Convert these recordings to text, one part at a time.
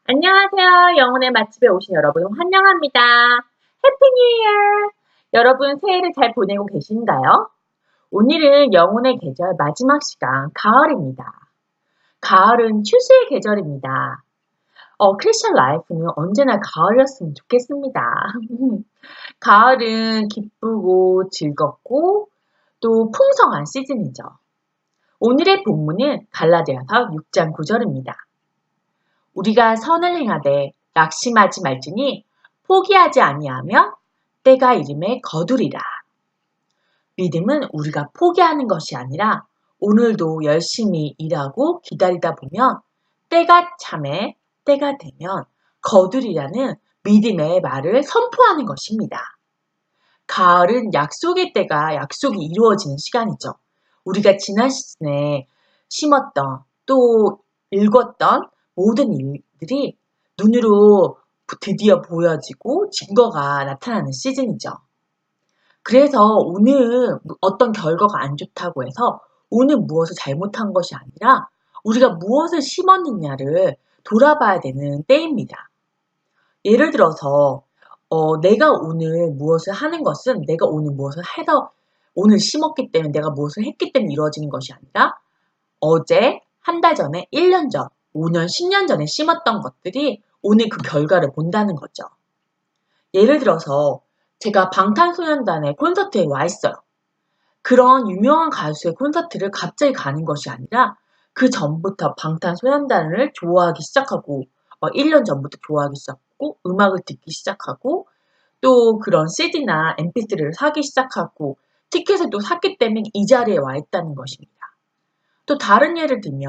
안녕하세요. 영혼의 맛집에 오신 여러분 환영합니다. 해피 뉴 이어! 여러분 새해를 잘 보내고 계신가요? 오늘은 영혼의 계절 마지막 시간 가을입니다. 가을은 추수의 계절입니다. 크리스천 라이프는 언제나 가을이었으면 좋겠습니다. 가을은 기쁘고 즐겁고 또 풍성한 시즌이죠. 오늘의 본문은 갈라디아서 6장 9절입니다. 우리가 선을 행하되 낙심하지 말지니 포기하지 아니하며 때가 이름에 거두리라. 믿음은 우리가 포기하는 것이 아니라 오늘도 열심히 일하고 기다리다 보면 때가 참에 때가 되면 거두리라는 믿음의 말을 선포하는 것입니다. 가을은 약속의 때가 약속이 이루어지는 시간이죠. 우리가 지난 시즌에 심었던 또 읽었던 모든 일들이 눈으로 드디어 보여지고 증거가 나타나는 시즌이죠. 그래서 오늘 어떤 결과가 안 좋다고 해서 오늘 무엇을 잘못한 것이 아니라 우리가 무엇을 심었느냐를 돌아봐야 되는 때입니다. 예를 들어서 내가 오늘 무엇을 하는 것은 내가 오늘 무엇을 해서 오늘 심었기 때문에 내가 무엇을 했기 때문에 이루어지는 것이 아니라 어제, 한 달 전에, 1년 전, 5년, 10년 전에 심었던 것들이 오늘 그 결과를 본다는 거죠. 예를 들어서 제가 방탄소년단의 콘서트에 와 있어요. 그런 유명한 가수의 콘서트를 갑자기 가는 것이 아니라 그 전부터 방탄소년단을 좋아하기 시작하고 1년 전부터 좋아하기 시작하고 음악을 듣기 시작하고 또 그런 CD나 MP3를 사기 시작하고 티켓을 또 샀기 때문에 이 자리에 와 있다는 것입니다. 또 다른 예를 들면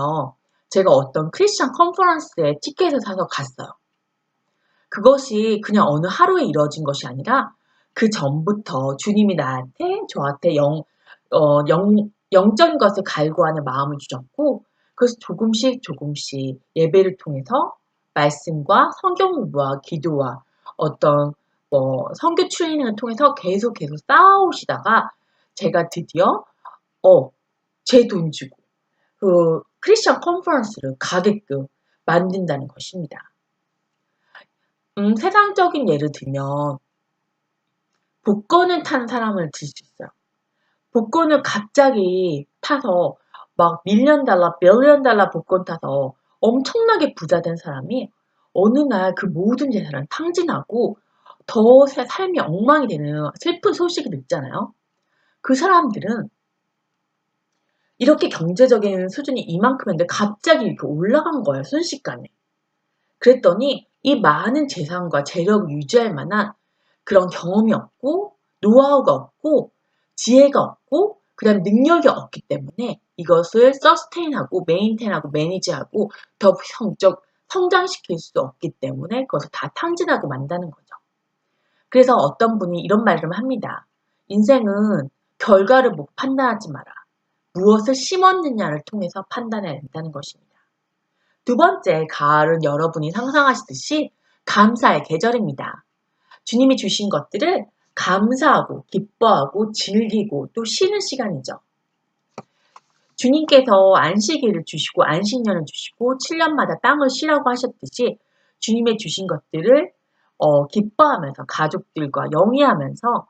제가 어떤 크리스천 컨퍼런스에 티켓을 사서 갔어요. 그것이 그냥 어느 하루에 이루어진 것이 아니라 그 전부터 주님이 저한테 영적인 것을 갈구하는 마음을 주셨고, 그래서 조금씩 예배를 통해서 말씀과 성경 공부와 기도와 어떤 선교 트레이닝을 통해서 계속 쌓아오시다가 제가 드디어 제 돈 주고 그 크리스천 컨퍼런스를 가게끔 만든다는 것입니다. 세상적인 예를 들면 복권을 탄 사람을 들 수 있어요. 복권을 갑자기 타서 막 밀리언 달러, 빌리언 달러 복권 타서 엄청나게 부자 된 사람이 어느 날 그 모든 재산을 탕진하고 더 삶이 엉망이 되는 슬픈 소식을 듣잖아요. 그 사람들은 이렇게 경제적인 수준이 이만큼인데 갑자기 이렇게 올라간 거예요, 순식간에. 그랬더니 이 많은 재산과 재력을 유지할 만한 그런 경험이 없고 노하우가 없고 지혜가 없고 그다음 능력이 없기 때문에 이것을 서스테인하고 메인테인하고 매니지하고 더 성장시킬 수 없기 때문에 그것을 다 탕진하고 만다는 거죠. 그래서 어떤 분이 이런 말을 합니다. 인생은 결과를 보고 판단하지 마라. 무엇을 심었느냐를 통해서 판단해야 된다는 것입니다. 두 번째, 가을은 여러분이 상상하시듯이 감사의 계절입니다. 주님이 주신 것들을 감사하고 기뻐하고 즐기고 또 쉬는 시간이죠. 주님께서 안식일을 주시고 안식년을 주시고 7년마다 땅을 쉬라고 하셨듯이 주님의 주신 것들을 기뻐하면서 가족들과 영위하면서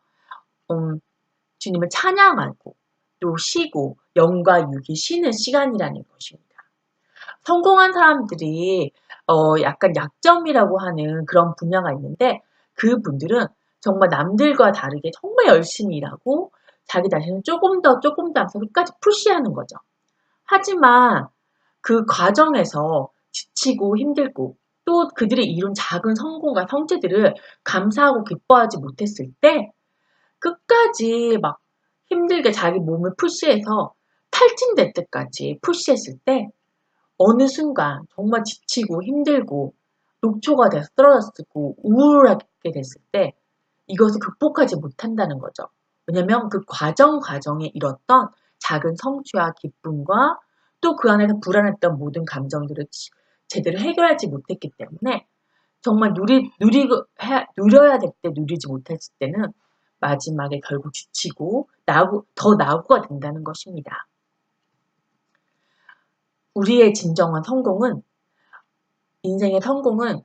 주님을 찬양하고 또 쉬고 영과 육이 쉬는 시간이라는 것입니다. 성공한 사람들이 약간 약점이라고 하는 그런 분야가 있는데 그분들은 정말 남들과 다르게 정말 열심히 일하고 자기 자신을 조금 더 하면서 끝까지 푸시하는 거죠. 하지만 그 과정에서 지치고 힘들고 또 그들이 이룬 작은 성공과 성취들을 감사하고 기뻐하지 못했을 때 끝까지 막 힘들게 자기 몸을 푸시해서 탈진될 때까지 푸시했을 때 어느 순간 정말 지치고 힘들고 녹초가 돼서 쓰러졌고 우울하게 됐을 때 이것을 극복하지 못한다는 거죠. 왜냐면 그 과정에 이뤘던 작은 성취와 기쁨과 또 그 안에서 불안했던 모든 감정들을 제대로 해결하지 못했기 때문에 정말 누려야 될 때 누리지 못했을 때는 마지막에 결국 지치고 더 낙오가 된다는 것입니다. 우리의 진정한 성공은 인생의 성공은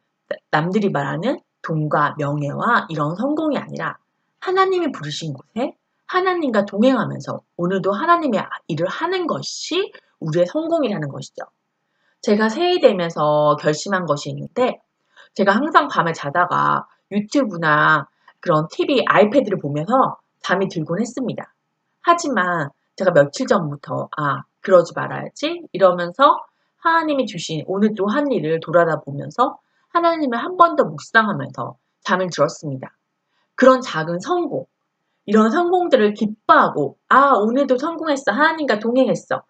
남들이 말하는 돈과 명예와 이런 성공이 아니라 하나님이 부르신 곳에 하나님과 동행하면서 오늘도 하나님의 일을 하는 것이 우리의 성공이라는 것이죠. 제가 새해 되면서 결심한 것이 있는데 제가 항상 밤에 자다가 유튜브나 그런 TV, 아이패드를 보면서 잠이 들곤 했습니다. 하지만 제가 며칠 전부터 그러지 말아야지 이러면서 하나님이 주신 오늘 또 한 일을 돌아다보면서 하나님을 한 번 더 묵상하면서 잠을 들었습니다. 그런 작은 성공, 이런 성공들을 기뻐하고 오늘도 성공했어. 하나님과 동행했어.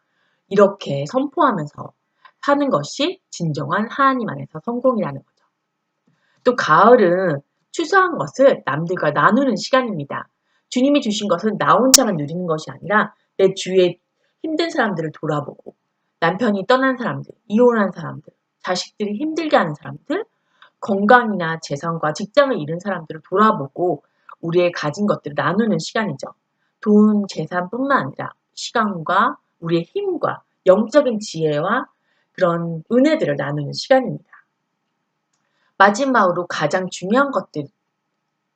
이렇게 선포하면서 사는 것이 진정한 하나님 안에서 성공이라는 거죠. 또 가을은 추수한 것을 남들과 나누는 시간입니다. 주님이 주신 것은 나 혼자만 누리는 것이 아니라 내 주위에 힘든 사람들을 돌아보고 남편이 떠난 사람들, 이혼한 사람들, 자식들이 힘들게 하는 사람들, 건강이나 재산과 직장을 잃은 사람들을 돌아보고 우리의 가진 것들을 나누는 시간이죠. 돈, 재산뿐만 아니라 시간과 우리의 힘과 영적인 지혜와 그런 은혜들을 나누는 시간입니다. 마지막으로 가장 중요한 것들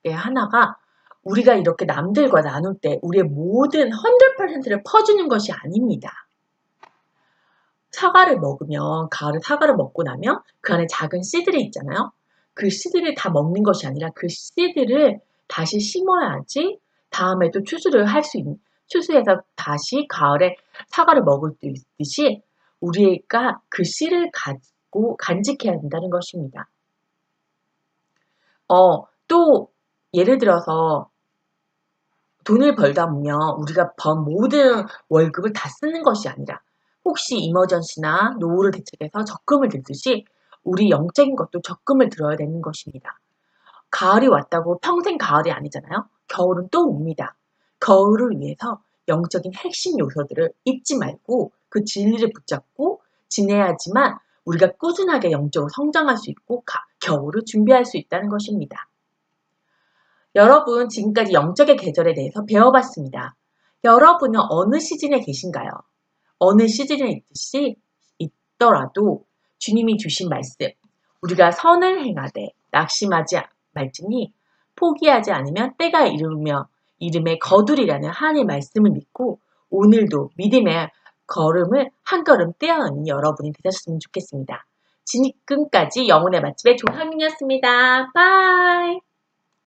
하나가 우리가 이렇게 남들과 나눌 때 우리의 모든 100%를 퍼주는 것이 아닙니다. 사과를 먹으면 가을에 사과를 먹고 나면 그 안에 작은 씨들이 있잖아요. 그 씨들을 다 먹는 것이 아니라 그 씨들을 다시 심어야지 다음에 또 추수를 할 수 있는, 추수해서 다시 가을에 사과를 먹을 수 있듯이 우리가 그 씨를 가지고 간직해야 된다는 것입니다. 또 예를 들어서 돈을 벌다 보면 우리가 번 모든 월급을 다 쓰는 것이 아니라 혹시 이머전시나 노후를 대책해서 적금을 들듯이 우리 영적인 것도 적금을 들어야 되는 것입니다. 가을이 왔다고 평생 가을이 아니잖아요. 겨울은 또 옵니다. 겨울을 위해서 영적인 핵심 요소들을 잊지 말고 그 진리를 붙잡고 지내야지만 우리가 꾸준하게 영적으로 성장할 수 있고 겨울을 준비할 수 있다는 것입니다. 여러분, 지금까지 영적의 계절에 대해서 배워봤습니다. 여러분은 어느 시즌에 계신가요? 어느 시즌에 있더라도 주님이 주신 말씀, 우리가 선을 행하되 낙심하지 말지니 포기하지 않으면 때가 이름에 거두리라는 하나님의 말씀을 믿고 오늘도 믿음의 걸음을 한 걸음 떼어가는 여러분이 되셨으면 좋겠습니다. 지금까지 영혼의 맛집의 조상민이었습니다. 바이.